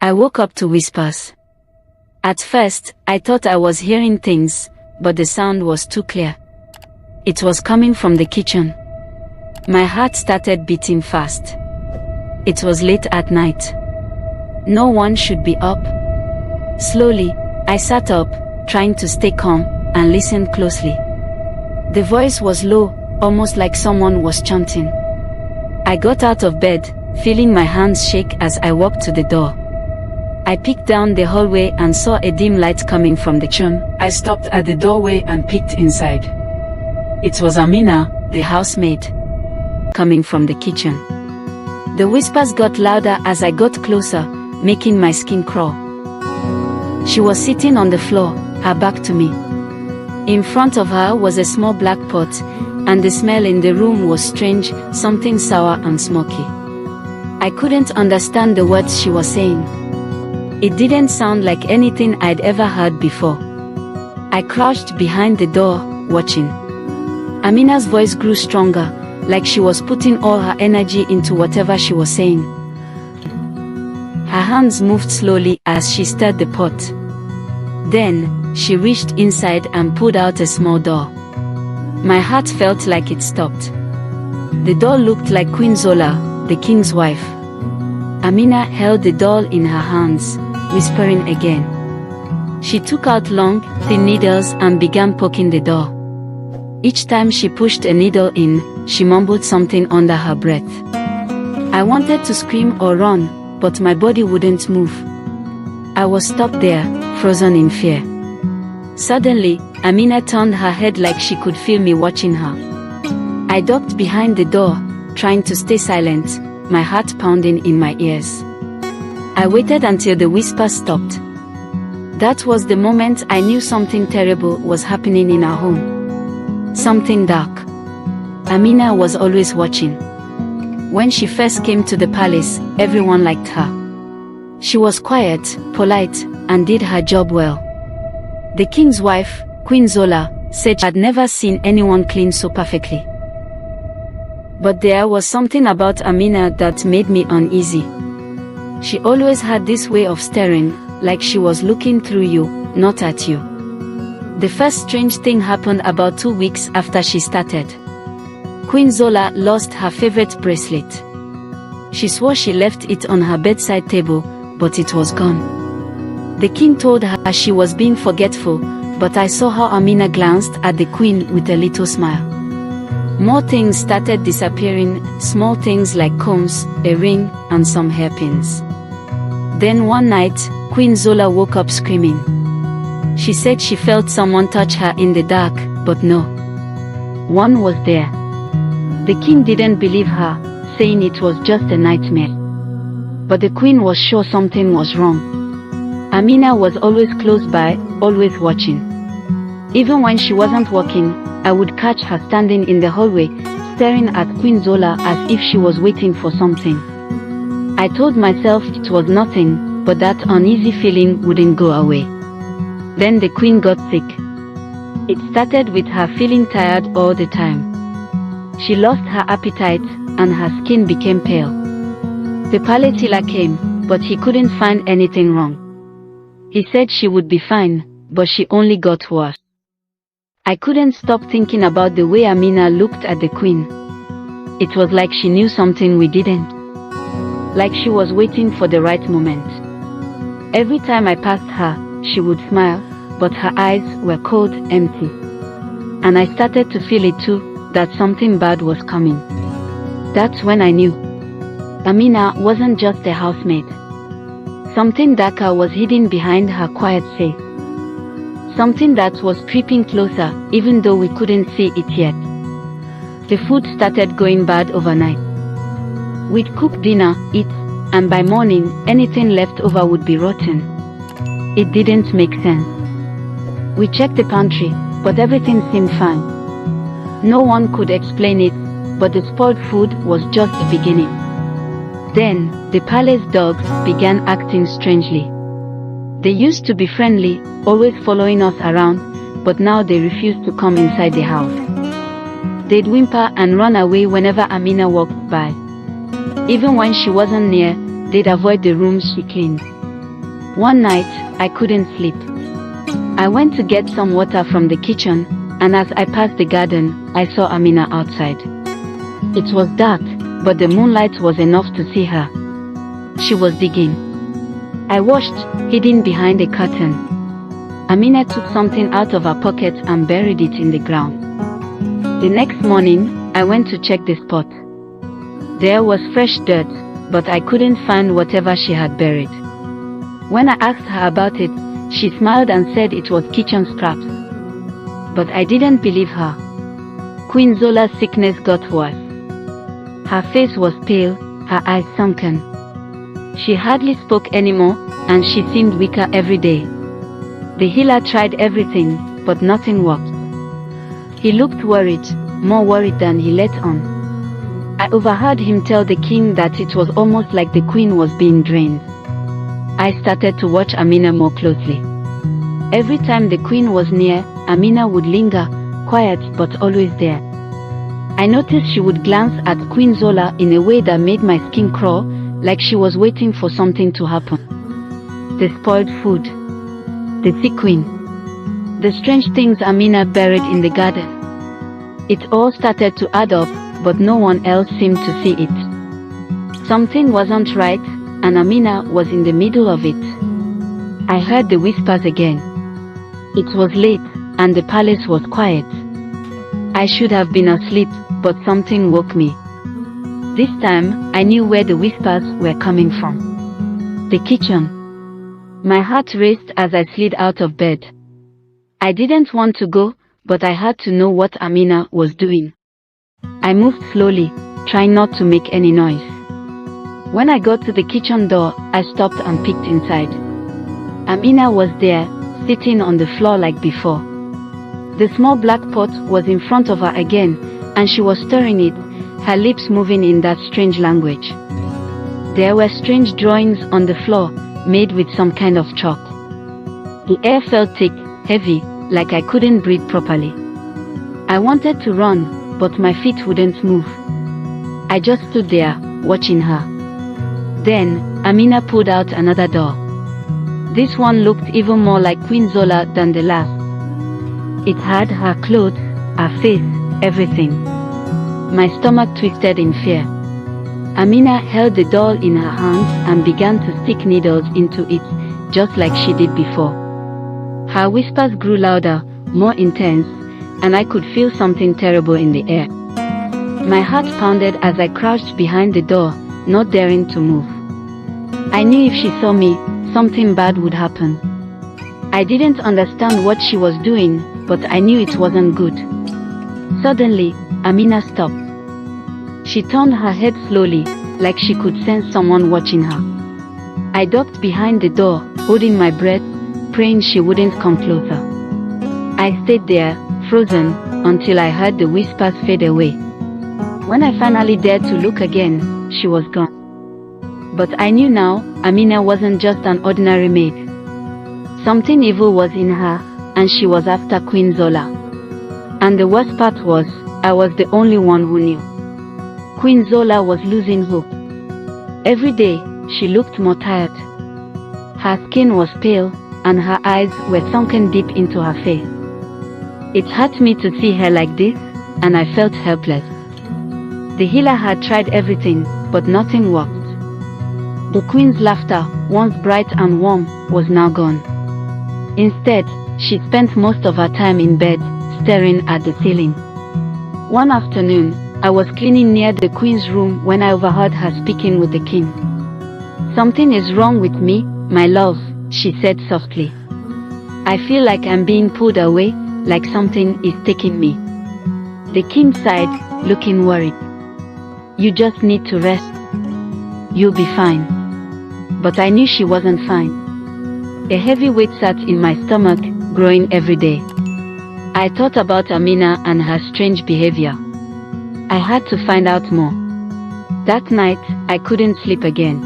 I woke up to whispers. At first, I thought I was hearing things, but the sound was too clear. It was coming from the kitchen. My heart started beating fast. It was late at night. No one should be up. Slowly, I sat up, trying to stay calm, and listened closely. The voice was low, almost like someone was chanting. I got out of bed, feeling my hands shake as I walked to the door. I peeked down the hallway and saw a dim light coming from the kitchen. I stopped at the doorway and peeked inside. It was Amina, the housemaid, coming from the kitchen. The whispers got louder as I got closer, making my skin crawl. She was sitting on the floor, her back to me. In front of her was a small black pot, and the smell in the room was strange, something sour and smoky. I couldn't understand the words she was saying. It didn't sound like anything I'd ever heard before. I crouched behind the door, watching. Amina's voice grew stronger, like she was putting all her energy into whatever she was saying. Her hands moved slowly as she stirred the pot. Then, she reached inside and pulled out a small doll. My heart felt like it stopped. The doll looked like Queen Zola, the king's wife. Amina held the doll in her hands, whispering again. She took out long, thin needles and began poking the doll. Each time she pushed a needle in, she mumbled something under her breath. I wanted to scream or run, but my body wouldn't move. I was stopped there, frozen in fear. Suddenly, Amina turned her head like she could feel me watching her. I ducked behind the door, trying to stay silent, my heart pounding in my ears. I waited until the whisper stopped. That was the moment I knew something terrible was happening in our home. Something dark. Amina was always watching. When she first came to the palace, everyone liked her. She was quiet, polite, and did her job well. The king's wife, Queen Zola, said she had never seen anyone clean so perfectly. But there was something about Amina that made me uneasy. She always had this way of staring, like she was looking through you, not at you. The first strange thing happened about 2 weeks after she started. Queen Zola lost her favorite bracelet. She swore she left it on her bedside table, but it was gone. The king told her she was being forgetful, but I saw how Amina glanced at the queen with a little smile. More things started disappearing, small things like combs, a ring, and some hairpins. Then one night, Queen Zola woke up screaming. She said she felt someone touch her in the dark, but no one was there. The king didn't believe her, saying it was just a nightmare. But the queen was sure something was wrong. Amina was always close by, always watching. Even when she wasn't walking, I would catch her standing in the hallway, staring at Queen Zola as if she was waiting for something. I told myself it was nothing, but that uneasy feeling wouldn't go away. Then the queen got sick. It started with her feeling tired all the time. She lost her appetite, and her skin became pale. The palace healer came, but he couldn't find anything wrong. He said she would be fine, but she only got worse. I couldn't stop thinking about the way Amina looked at the queen. It was like she knew something we didn't. Like she was waiting for the right moment. Every time I passed her, she would smile, but her eyes were cold, empty. And I started to feel it too, that something bad was coming. That's when I knew. Amina wasn't just a housemaid. Something darker was hidden behind her quiet face. Something that was creeping closer, even though we couldn't see it yet. The food started going bad overnight. We'd cook dinner, eat, and by morning, anything left over would be rotten. It didn't make sense. We checked the pantry, but everything seemed fine. No one could explain it, but the spoiled food was just the beginning. Then, the palace dogs began acting strangely. They used to be friendly, always following us around, but now they refused to come inside the house. They'd whimper and run away whenever Amina walked by. Even when she wasn't near, they'd avoid the rooms she cleaned. One night, I couldn't sleep. I went to get some water from the kitchen, and as I passed the garden, I saw Amina outside. It was dark, but the moonlight was enough to see her. She was digging. I watched, hidden behind a curtain. Amina took something out of her pocket and buried it in the ground. The next morning, I went to check the spot. There was fresh dirt, but I couldn't find whatever she had buried. When I asked her about it, she smiled and said it was kitchen scraps. But I didn't believe her. Queen Zola's sickness got worse. Her face was pale, her eyes sunken. She hardly spoke anymore, and she seemed weaker every day. The healer tried everything, but nothing worked. He looked worried, more worried than he let on. I overheard him tell the king that it was almost like the queen was being drained. I started to watch Amina more closely. Every time the queen was near, Amina would linger, quiet but always there. I noticed she would glance at Queen Zola in a way that made my skin crawl, like she was waiting for something to happen. The spoiled food. The sick queen. The strange things Amina buried in the garden. It all started to add up, but no one else seemed to see it. Something wasn't right, and Amina was in the middle of it. I heard the whispers again. It was late, and the palace was quiet. I should have been asleep, but something woke me. This time, I knew where the whispers were coming from. The kitchen. My heart raced as I slid out of bed. I didn't want to go, but I had to know what Amina was doing. I moved slowly, trying not to make any noise. When I got to the kitchen door, I stopped and peeked inside. Amina was there, sitting on the floor like before. The small black pot was in front of her again, and she was stirring it, her lips moving in that strange language. There were strange drawings on the floor, made with some kind of chalk. The air felt thick, heavy, like I couldn't breathe properly. I wanted to run, but my feet wouldn't move. I just stood there, watching her. Then, Amina pulled out another doll. This one looked even more like Queen Zola than the last. It had her clothes, her face, everything. My stomach twisted in fear. Amina held the doll in her hands and began to stick needles into it, just like she did before. Her whispers grew louder, more intense, and I could feel something terrible in the air. My heart pounded as I crouched behind the door, not daring to move. I knew if she saw me, something bad would happen. I didn't understand what she was doing, but I knew it wasn't good. Suddenly, Amina stopped. She turned her head slowly, like she could sense someone watching her. I ducked behind the door, holding my breath, praying she wouldn't come closer. I stayed there, frozen, until I heard the whispers fade away. When I finally dared to look again, she was gone. But I knew now, Amina wasn't just an ordinary maid. Something evil was in her, and she was after Queen Zola. And the worst part was, I was the only one who knew. Queen Zola was losing hope. Every day, she looked more tired. Her skin was pale, and her eyes were sunken deep into her face. It hurt me to see her like this, and I felt helpless. The healer had tried everything, but nothing worked. The queen's laughter, once bright and warm, was now gone. Instead, she spent most of her time in bed, staring at the ceiling. One afternoon, I was cleaning near the queen's room when I overheard her speaking with the king. "Something is wrong with me, my love," she said softly. "I feel like I'm being pulled away, like something is taking me." The king sighed, looking worried. "You just need to rest. You'll be fine." But I knew she wasn't fine. A heavy weight sat in my stomach, growing every day. I thought about Amina and her strange behavior. I had to find out more. That night, I couldn't sleep again.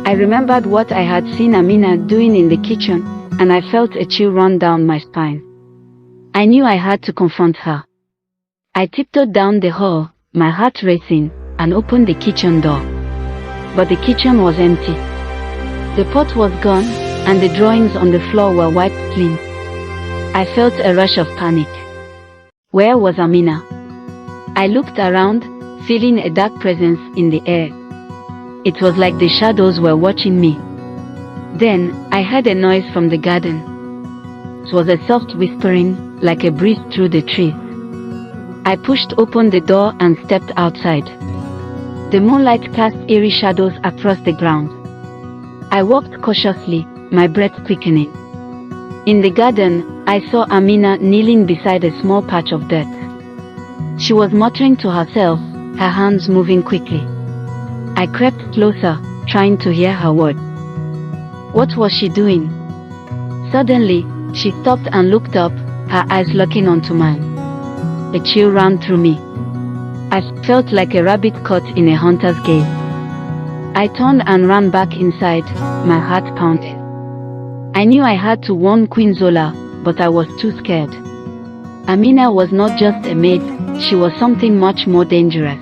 I remembered what I had seen Amina doing in the kitchen, and I felt a chill run down my spine. I knew I had to confront her. I tiptoed down the hall, my heart racing, and opened the kitchen door. But the kitchen was empty. The pot was gone, and the drawings on the floor were wiped clean. I felt a rush of panic. Where was Amina? I looked around, feeling a dark presence in the air. It was like the shadows were watching me. Then, I heard a noise from the garden. It was a soft whispering, like a breeze through the trees. I pushed open the door and stepped outside. The moonlight cast eerie shadows across the ground. I walked cautiously, my breath quickening. In the garden, I saw Amina kneeling beside a small patch of dirt. She was muttering to herself, her hands moving quickly. I crept closer, trying to hear her words. What was she doing? Suddenly, she stopped and looked up, her eyes locking onto mine. A chill ran through me. I felt like a rabbit caught in a hunter's gaze. I turned and ran back inside, my heart pounding. I knew I had to warn Queen Zola, but I was too scared. Amina was not just a maid, she was something much more dangerous.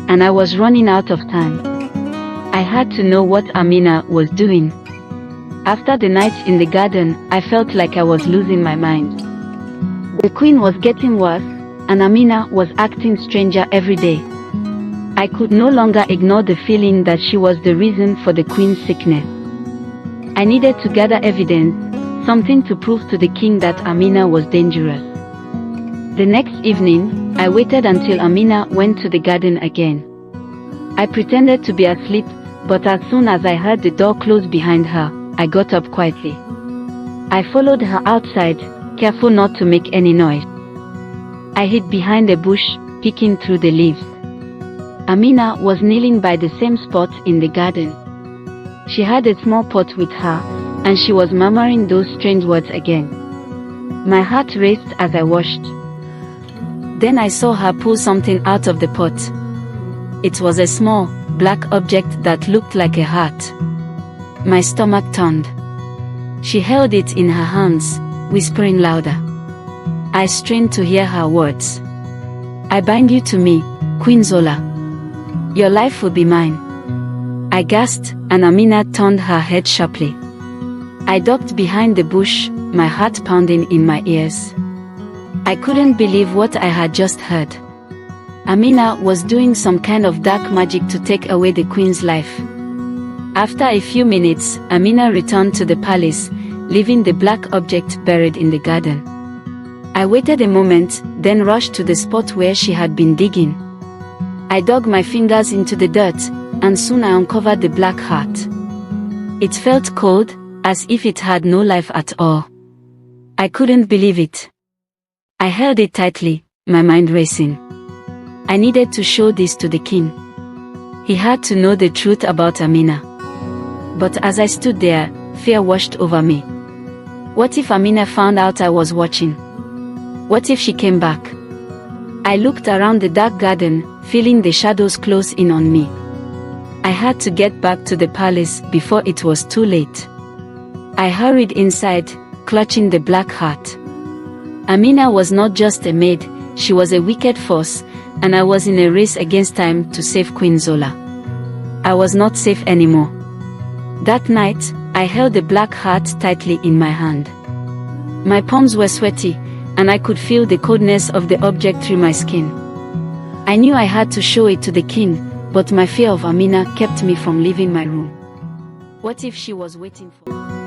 And I was running out of time. I had to know what Amina was doing. After the night in the garden, I felt like I was losing my mind. The queen was getting worse, and Amina was acting stranger every day. I could no longer ignore the feeling that she was the reason for the queen's sickness. I needed to gather evidence, something to prove to the king that Amina was dangerous. The next evening, I waited until Amina went to the garden again. I pretended to be asleep, but as soon as I heard the door close behind her, I got up quietly. I followed her outside, careful not to make any noise. I hid behind a bush, peeking through the leaves. Amina was kneeling by the same spot in the garden. She had a small pot with her, and she was murmuring those strange words again. My heart raced as I watched. Then I saw her pull something out of the pot. It was a small, black object that looked like a heart. My stomach turned. She held it in her hands, whispering louder. I strained to hear her words. I bind you to me, Queen Zola. Your life will be mine. I gasped, and Amina turned her head sharply. I ducked behind the bush, my heart pounding in my ears. I couldn't believe what I had just heard. Amina was doing some kind of dark magic to take away the queen's life. After a few minutes, Amina returned to the palace, leaving the black object buried in the garden. I waited a moment, then rushed to the spot where she had been digging. I dug my fingers into the dirt, and soon I uncovered the black heart. It felt cold, as if it had no life at all. I couldn't believe it. I held it tightly, my mind racing. I needed to show this to the king. He had to know the truth about Amina. But as I stood there, fear washed over me. What if Amina found out I was watching? What if she came back? I looked around the dark garden, feeling the shadows close in on me. I had to get back to the palace before it was too late. I hurried inside, clutching the black heart. Amina was not just a maid, she was a wicked force, and I was in a race against time to save Queen Zola. I was not safe anymore. That night, I held the black heart tightly in my hand. My palms were sweaty, and I could feel the coldness of the object through my skin. I knew I had to show it to the king, but my fear of Amina kept me from leaving my room. What if she was waiting for me?